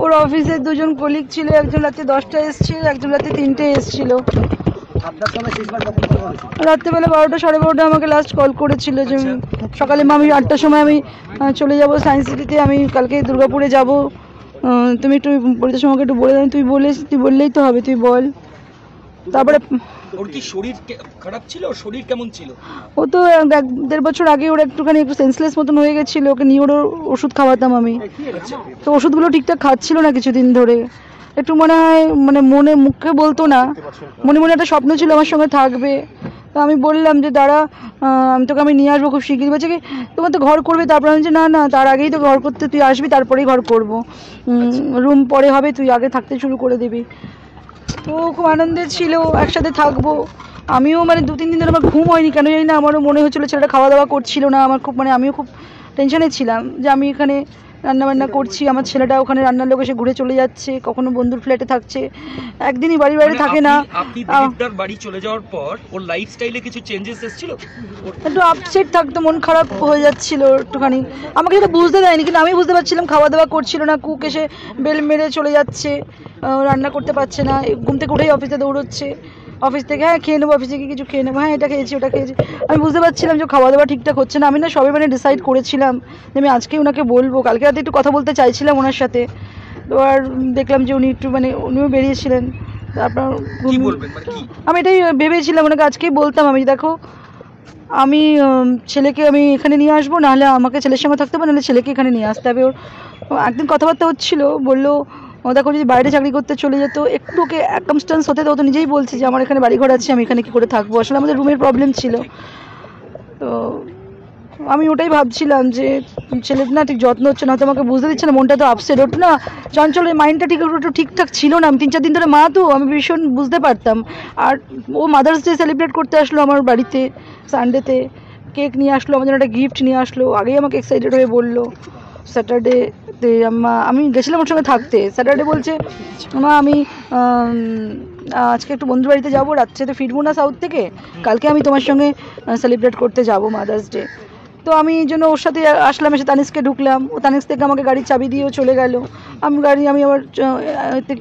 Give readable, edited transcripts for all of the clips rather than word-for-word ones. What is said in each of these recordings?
ওর অফিসের দুজন কলিগ ছিল, একজন রাতে 10টায় এসেছিল, একজন রাতে 3টায় এসেছিল। রাত্রেবেলা 12টা 12:30 আমাকে লাস্ট কল করেছিল যে সকালে আমি 8টার সময় আমি চলে যাব সায়েন্স সিটিতে, আমি কালকে দুর্গাপুরে যাব, তুমি একটু পরিতোষ আমাকে একটু বলে দেন। তুই বললেই তো হবে, তুই বল। তারপরে ওর কি শরীর খারাপ ছিল? শরীর কেমন ছিল? ও তো 1-1.5 বছর আগে ওর একটুখানি একটু সেন্সলেস মতন হয়ে গেছিল, ওকে নিয়ে ওর ওষুধ খাওয়াতাম আমি। তো ওষুধগুলো ঠিকঠাক খাচ্ছিল না কিছুদিন ধরে, একটু মনে হয় মনে মুখে বলতো না, মনে মনে একটা স্বপ্ন ছিল আমার সঙ্গে থাকবে। তো আমি বললাম যে দাঁড়া, আমি নিয়ে আসবো খুব শিগগিরই। বলছে কি তোমার তো ঘর করবে, তারপর আমি না না তার আগেই তো ঘর করতে, তুই আসবি তারপরেই ঘর করবো, রুম পরে হবে, তুই আগে থাকতে শুরু করে দিবি। তো খুব আনন্দের ছিল, একসাথে থাকবো। আমিও 2-3 দিন ধরে আমার ঘুম হয়নি, কেন জানি না, আমারও মনে হচ্ছিলো ছেলেটা খাওয়া দাওয়া করছিল না। আমার খুব আমিও খুব টেনশনে ছিলাম যে আমি এখানে রান্নাবান্না করছি, আমার ছেলেটা ওখানে রান্নার লোক এসে ঘুরে চলে যাচ্ছে, কখনো বন্ধুর ফ্ল্যাটে থাকছে, একদিনই বাড়ি থাকে না। আপনি দিলীপদার বাড়ি চলে যাওয়ার পর ওর লাইফস্টাইলে কিছু চেঞ্জেস এসেছিল? একটু আপসেট থাকতো, মন খারাপ হয়ে যাচ্ছিল একটুখানি, আমাকে যেটা বুঝতে দেয়নি, কিন্তু আমি বুঝতে পারছিলাম খাওয়া দাওয়া করছিল না, কুক এসে বেল মেরে চলে যাচ্ছে, রান্না করতে পারছে না, ঘুম থেকে উঠেই অফিসে দৌড়চ্ছে, অফিস থেকে হ্যাঁ খেয়ে নেবো, অফিসে গিয়ে কিছু খেয়ে নেবো, হ্যাঁ এটা খেয়েছি ওটা খেয়েছি। আমি বুঝতে পারছিলাম যে খাওয়া দাওয়া ঠিকঠাক হচ্ছে না। আমি না সবাই ডিসাইড করেছিলাম যে আমি আজকেই ওনাকে বলবো, কালকে রাতে একটু কথা বলতে চাইছিলাম ওনার সাথে। তো আর দেখলাম যে উনি একটু উনিও বেরিয়েছিলেন। তারপর আমি এটাই ভেবেছিলাম ওনাকে আজকেই বলতাম আমি, দেখো আমি ছেলেকে আমি এখানে নিয়ে আসবো, নাহলে আমাকে ছেলের সঙ্গে থাকতে হবে, নাহলে ছেলেকে এখানে নিয়ে আসতে হবে। ওর একদিন কথাবার্তা হচ্ছিল, বললো দেখো যদি বাইরে চাকরি করতে চলে যেত, একটু ওকে অ্যাকামস্টেন্স হতে তো, নিজেই বলছে যে আমার এখানে বাড়িঘর আছে, আমি এখানে কী করে থাকবো, আসলে আমাদের রুমের প্রবলেম ছিল। তো আমি ওটাই ভাবছিলাম যে ছেলের না ঠিক যত্ন হচ্ছে না, হয়তো আমাকে বুঝতে দিচ্ছে না, মনটা তো আপসেট, ওটা না চঞ্চলের মাইন্ডটা একটু ঠিকঠাক ছিল না। আমি 3-4 দিন ধরে মা তো আমি ভীষণ বুঝতে পারতাম। আর ও মাদার্স ডে সেলিব্রেট করতে আসলো আমার বাড়িতে সানডেতে, কেক নিয়ে আসলো, আমার জন্য একটা গিফট নিয়ে আসলো, আগেই আমাকে এক্সাইটেড হয়ে বললো। স্যাটারডেতে আমি গেছিলাম ওর সঙ্গে থাকতে, স্যাটারডে বলছে মা আমি আজকে একটু বন্ধুর বাড়িতে যাবো, রাত্রে ফিরবো না সাউথ থেকে, কালকে আমি তোমার সঙ্গে সেলিব্রেট করতে যাবো মাদার্স ডে। তো আমি এই জন্য ওর সাথে আসলাম, এসে তানিস্কে ঢুকলাম, ও তানিস থেকে আমাকে গাড়ির চাবি দিয়েও চলে গেল। আমি আবার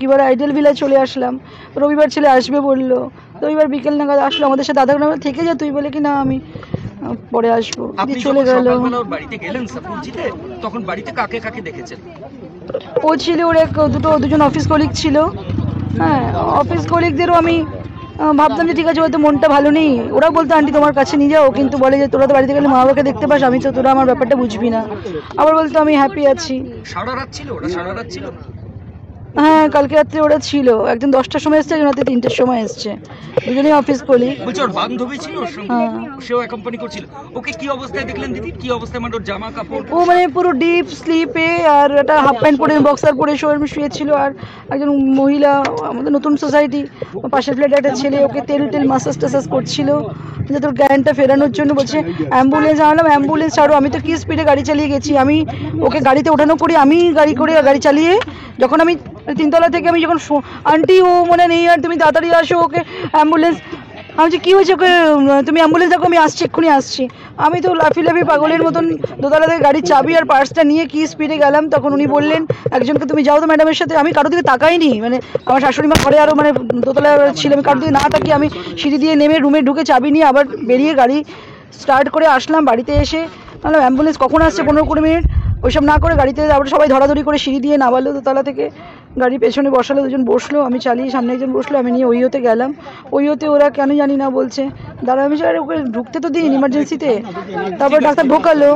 কী বলে আইডেল ভিলায় চলে আসলাম। রবিবার ছেলে আসবে বললো, তো রবিবার বিকেল নাগাদ আসলো আমাদের সাথে, আধা ঘন্টা থেকে যা তুই, বলে কি না আমি পরে আসবো, চলে গেল। তখন বাড়িতে কাকে কাকে দেখেছেন? ও ছিল, ওর দুজন অফিস কলিগ ছিল, হ্যাঁ অফিস কলিগদেরও আমি ভাবতাম যে ঠিক আছে হয়তো মনটা ভালো নেই, ওরা বলতো আন্টি তোমার কাছে নিয়ে যাও, কিন্তু বলে যে তোরা তো বাড়িতে গেলে মা বাবাকে দেখতে পাস, আমি তো তোরা আমার ব্যাপারটা বুঝবি না। আবার বলতো আমি হ্যাপি আছি। সারা রাত ছিল ওরা? সারা রাত ছিল? হ্যাঁ কালকে রাত্রে ওরা ছিল, একজন 10টার সময় এসছে, একজন রাতে 3টের সময় এসছে, দুজনেই অফিস কলিগ। বলছি ওর বান্ধবী ছিল ওর সঙ্গে, সেও অ্যাকম্পানি করছিল। ওকে কি অবস্থায় দেখলেন দিদি? কি অবস্থায়, ওর জামা কাপড়? ও পুরো ডিপ স্লিপে, আর একটা হাফ প্যান্ট পরে বক্সার পরে শুয়েছিল। আর একজন মহিলা, আমাদের নতুন সোসাইটি পাশের ফ্ল্যাটে একটা ছেলে ওকে তেল মাসাজ টাসাজ করছিল, যে তোর জ্ঞানটা ফেরানোর জন্য। বলছে অ্যাম্বুলেন্স আনলাম, অ্যাম্বুলেন্স ছাড়ো, আমি তো কি স্পিডে গাড়ি চালিয়ে গেছি, আমি ওকে গাড়িতে ওঠানো করি, আমি গাড়ি চালিয়ে যখন আমি 3তলা থেকে আমি যখন আন্টি ও মনে নেই, আর তুমি তাড়াতাড়ি আসো, ওকে অ্যাম্বুলেন্স। আমি যে কী হয়েছে, ওকে তুমি অ্যাম্বুলেন্স দেখো, আমি আসছি, এক্ষুনি আসছি। আমি তো লাফি পাগলের মতন দোতলা থেকে গাড়ির চাবি আর পার্সটা নিয়ে কি স্পিডে গেলাম। তখন উনি বললেন একজনকে তুমি যাও তো ম্যাডামের সাথে। আমি কারোর দিকে তাকাইনি, আমার শাশুড়ি মা ঘরে আরও দোতলায় ছিল, আমি কারোর দিকে না তাকিয়ে আমি সিঁড়ি দিয়ে নেমে রুমে ঢুকে চাবি নিয়ে আবার বেরিয়ে গাড়ি স্টার্ট করে আসলাম। বাড়িতে এসে অ্যাম্বুলেন্স কখন আসছে, 15-20 মিনিট, ওইসব না করে গাড়িতে আবার সবাই ধরাধরি করে সিঁড়ি দিয়ে নামালো দোতলা থেকে, গাড়ি পেছনে বসালো, দুজন বসলো, আমি চালিয়ে, সামনে একজন বসলো, আমি নিয়ে ওইতে গেলাম। ওইতে ওরা কেন জানি না বলছে দাঁড়া, আমি ওকে ঢুকতে তো দিন ইমার্জেন্সিতে, তারপর ডাক্তার ঢোকালো।